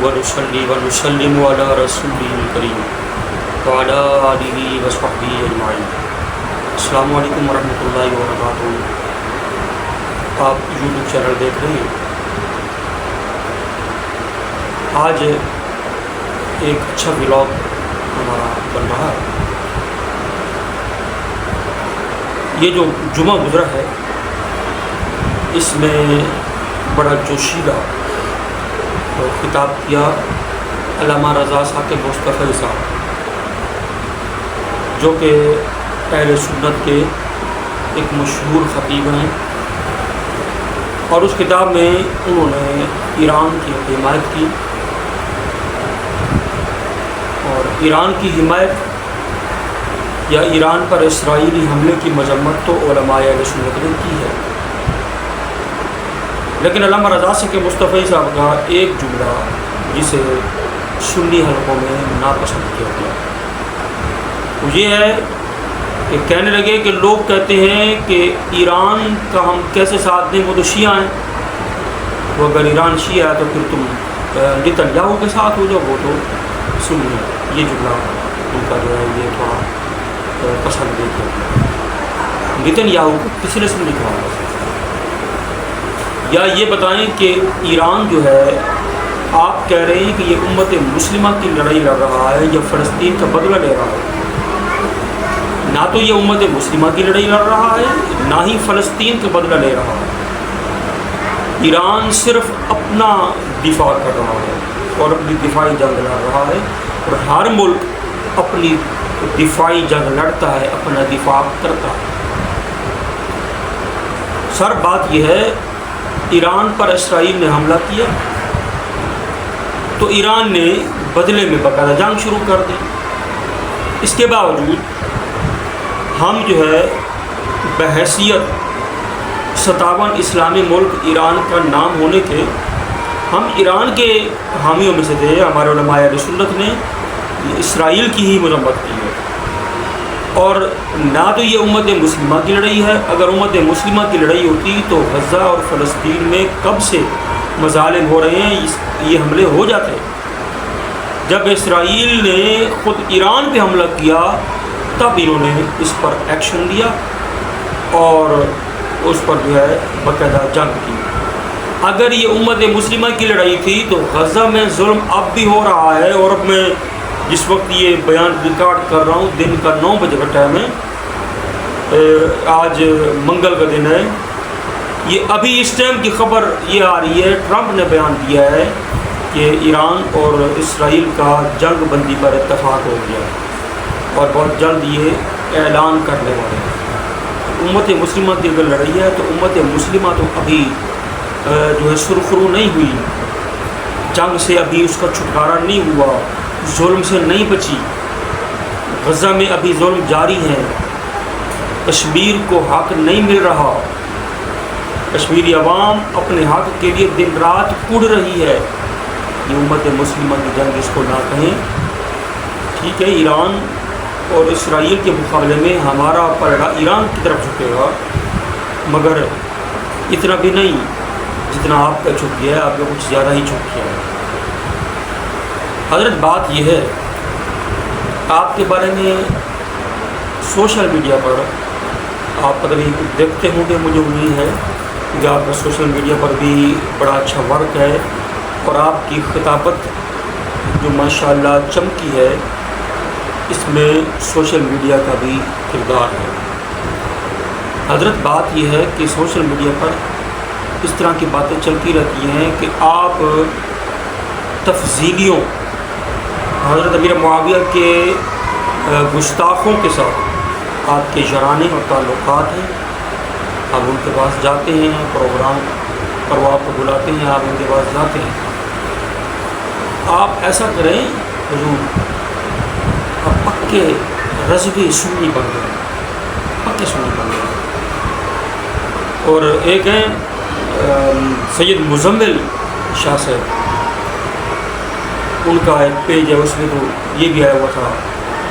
ونصلي ونسلم على رسوله الكريم وعلى آله وصحبه أجمعين۔ السلام علیکم ورحمۃ اللہ وبرکاتہ۔ آپ یوٹیوب چینل دیکھ رہے ہیں۔ آج ایک اچھا ولاگ ہمارا بن رہا ہے۔ یہ جو جمعہ گزرا ہے اس میں بڑا جوشیلا خطاب کیا علامہ رضا ثاقب مصطفی صاحب، جو کہ اہل سنت کے ایک مشہور خطیب ہیں، اور اس کتاب میں انہوں نے ایران کی حمایت کی، اور ایران کی حمایت یا ایران پر اسرائیلی حملے کی مذمت تو علماء اہل سنت نے کی ہے، لیکن علامہ رضا ثاقب مصطفی صاحب کا ایک جملہ جسے سنی حلقوں میں ناپسند کیا گیا، وہ یہ ہے کہ کہنے لگے کہ لوگ کہتے ہیں کہ ایران کا ہم کیسے ساتھ دیں، وہ تو شیعہ ہیں، وہ اگر ایران شیعہ ہے تو پھر تم نتن یاہو کے ساتھ ہو جاؤ، وہ تو سنی ہے۔ یہ جملہ ان کا جو ہے یہ تھوڑا پسند نہیں کیا۔ نتن یاہو کو کسی نے سنی کہا، یا یہ بتائیں کہ ایران جو ہے آپ کہہ رہے ہیں کہ یہ امت مسلمہ کی لڑائی لڑ رہا ہے یا فلسطین کا بدلہ لے رہا ہے؟ نہ تو یہ امت مسلمہ کی لڑائی لڑ رہا ہے، نہ ہی فلسطین کا بدلہ لے رہا ہے۔ ایران صرف اپنا دفاع کر رہا ہے اور اپنی دفاعی جنگ لڑ رہا ہے، اور ہر ملک اپنی دفاعی جنگ لڑتا ہے، اپنا دفاع کرتا ہے۔ سر بات یہ ہے، ایران پر اسرائیل نے حملہ کیا تو ایران نے بدلے میں باقاعدہ جنگ شروع کر دی۔ اس کے باوجود ہم جو ہے بحیثیت 57 اسلامی ملک ایران کا نام ہونے کے، ہم ایران کے حامیوں میں سے تھے۔ ہمارے علماء اہل سنت نے اسرائیل کی ہی مذمت کی ہے، اور نہ تو یہ امت مسلمہ کی لڑائی ہے۔ اگر امت مسلمہ کی لڑائی ہوتی تو غزہ اور فلسطین میں کب سے مظالم ہو رہے ہیں، یہ حملے ہو جاتے۔ جب اسرائیل نے خود ایران پہ حملہ کیا تب انہوں نے اس پر ایکشن لیا اور اس پر جو ہے باقاعدہ جنگ کی۔ اگر یہ امت مسلمہ کی لڑائی تھی تو غزہ میں ظلم اب بھی ہو رہا ہے، اور اب میں جس وقت یہ بیان ریکارڈ کر رہا ہوں دن کا 9 بجے کا ٹائم ہے، آج منگل کا دن ہے، یہ ابھی اس ٹائم کی خبر یہ آ رہی ہے، ٹرمپ نے بیان دیا ہے کہ ایران اور اسرائیل کا جنگ بندی پر اتفاق ہو گیا، اور بہت جلد یہ اعلان کرنے والے ہیں۔ امت مسلمہ کی اگر لڑائی ہے تو امت مسلمہ تو ابھی جو ہے سرخرو نہیں ہوئی، جنگ سے ابھی اس کا چھٹکارا نہیں ہوا، ظلم سے نہیں بچی، غزہ میں ابھی ظلم جاری ہے، کشمیر کو حق نہیں مل رہا، کشمیری عوام اپنے حق کے لیے دن رات کڑ رہی ہے۔ یہ امت مسلمہ کی جنگ اس کو نہ کہیں۔ ٹھیک ہے، ایران اور اسرائیل کے مقابلے میں ہمارا پلڑا ایران کی طرف جھکے گا، مگر اتنا بھی نہیں جتنا آپ کا جھک گیا ہے، آپ کا کچھ زیادہ ہی جھک گیا ہے۔ حضرت بات یہ ہے، آپ کے بارے میں سوشل میڈیا پر آپ کبھی دیکھتے ہوں گے، مجھے امید ہے کہ آپ کا سوشل میڈیا پر بھی بڑا اچھا ورک ہے، اور آپ کی خطابت جو ماشاءاللہ چمکی ہے، اس میں سوشل میڈیا کا بھی کردار ہے۔ حضرت بات یہ ہے کہ سوشل میڈیا پر اس طرح کی باتیں چلتی رہتی ہیں کہ آپ تفضیلیوں، حضرت امیر معاویہ کے گستاخوں کے ساتھ آپ کے یارانہ اور تعلقات ہیں، آپ ان کے پاس جاتے ہیں، پروگرام پر وہ آپ کو بلاتے ہیں، آپ ان کے پاس جاتے ہیں۔ آپ ایسا کریں حضور، آپ پکے رضوی سنی بن گئے، پکے سنی بن گئے۔ اور ایک ہیں سید مزمل شاہ صاحب، ان کا ایک پیج ہے، اس میں تو یہ بھی آیا ہوا تھا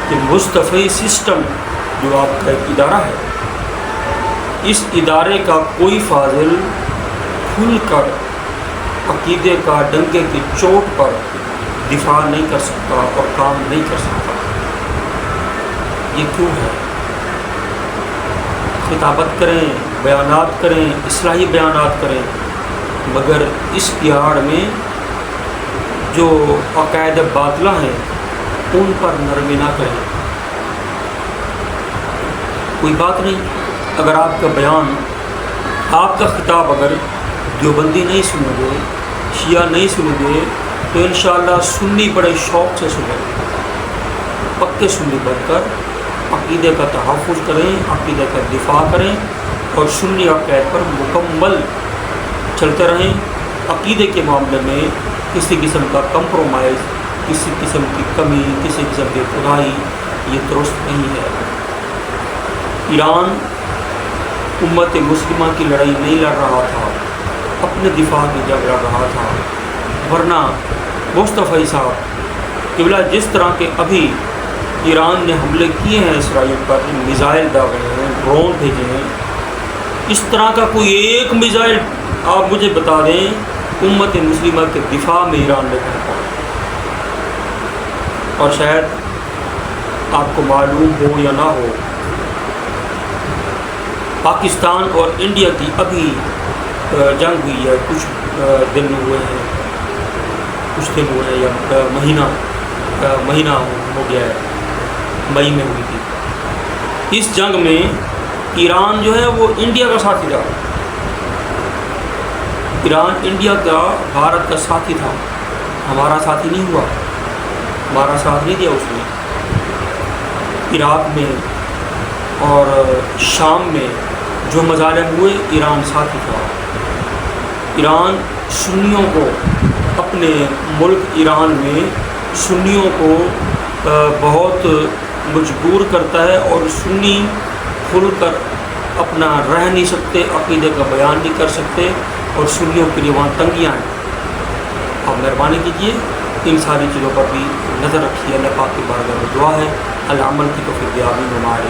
کہ مصطفی سسٹم جو آپ کا ایک ادارہ ہے، اس ادارے کا کوئی فاضل کھل کر عقیدے کا ڈنکے کی چوٹ پر دفاع نہیں کر سکتا اور کام نہیں کر سکتا؟ یہ کیوں ہے؟ خطابت کریں، بیانات کریں، اصلاحی بیانات کریں، مگر اس کی آڑ میں جو عقائد باطلہ ہیں ان پر نرمی نہ کریں۔ کوئی بات نہیں، اگر آپ کا بیان، آپ کا خطاب اگر دیوبندی نہیں سنیں گے، شیعہ نہیں سنیں گے، تو انشاءاللہ سنی بڑے شوق سے سنیں گے۔ پکے سنی بن کر عقیدے کا تحفظ کریں، عقیدے کا دفاع کریں اور سنی عقائد پر مکمل چلتے رہیں۔ عقیدے کے معاملے میں کسی قسم کا کمپرومائز، کسی قسم کی کمی، کسی قسم کی خدائی، یہ درست نہیں ہے۔ ایران امت مسلمہ کی لڑائی نہیں لڑ رہا تھا، اپنے دفاع کی جنگ لڑ رہا تھا، ورنہ مصطفی صاحب قبلہ جس طرح کے ابھی ایران نے حملے کیے ہیں اسرائیل پر، میزائل داغے ہیں، ڈرون بھیجے ہیں، اس طرح کا کوئی ایک میزائل آپ مجھے بتا دیں امت مسلمہ کے دفاع میں ایران نے پھینکا۔ اور شاید آپ کو معلوم ہو یا نہ ہو، پاکستان اور انڈیا کی ابھی جنگ ہوئی ہے، کچھ دن ہوئے ہیں، یا مہینہ ہو گیا ہے، مئی میں ہوئی تھی۔ اس جنگ میں ایران جو ہے وہ انڈیا کا ساتھی تھا، ایران انڈیا کا، بھارت کا ساتھی تھا، ہمارا ساتھی نہیں ہوا، ہمارا ساتھ نہیں دیا اس نے۔ عراق میں اور شام میں جو مظالم ہوئے، ایران ساتھی تھا۔ ایران سنیوں کو، اپنے ملک ایران میں سنیوں کو بہت مجبور کرتا ہے، اور سنی کھل کر اپنا رہ نہیں سکتے، عقیدے کا بیان نہیں کر سکتے، اور سنیوں کے لیے وہاں تنگیاں ہیں۔ آپ مہربانی کیجیے، ان ساری چیزوں پر بھی نظر رکھیے۔ اللہ پاک کی بارگاہ میں دعا ہے، العمل کی توفیق عامین۔ ہمارے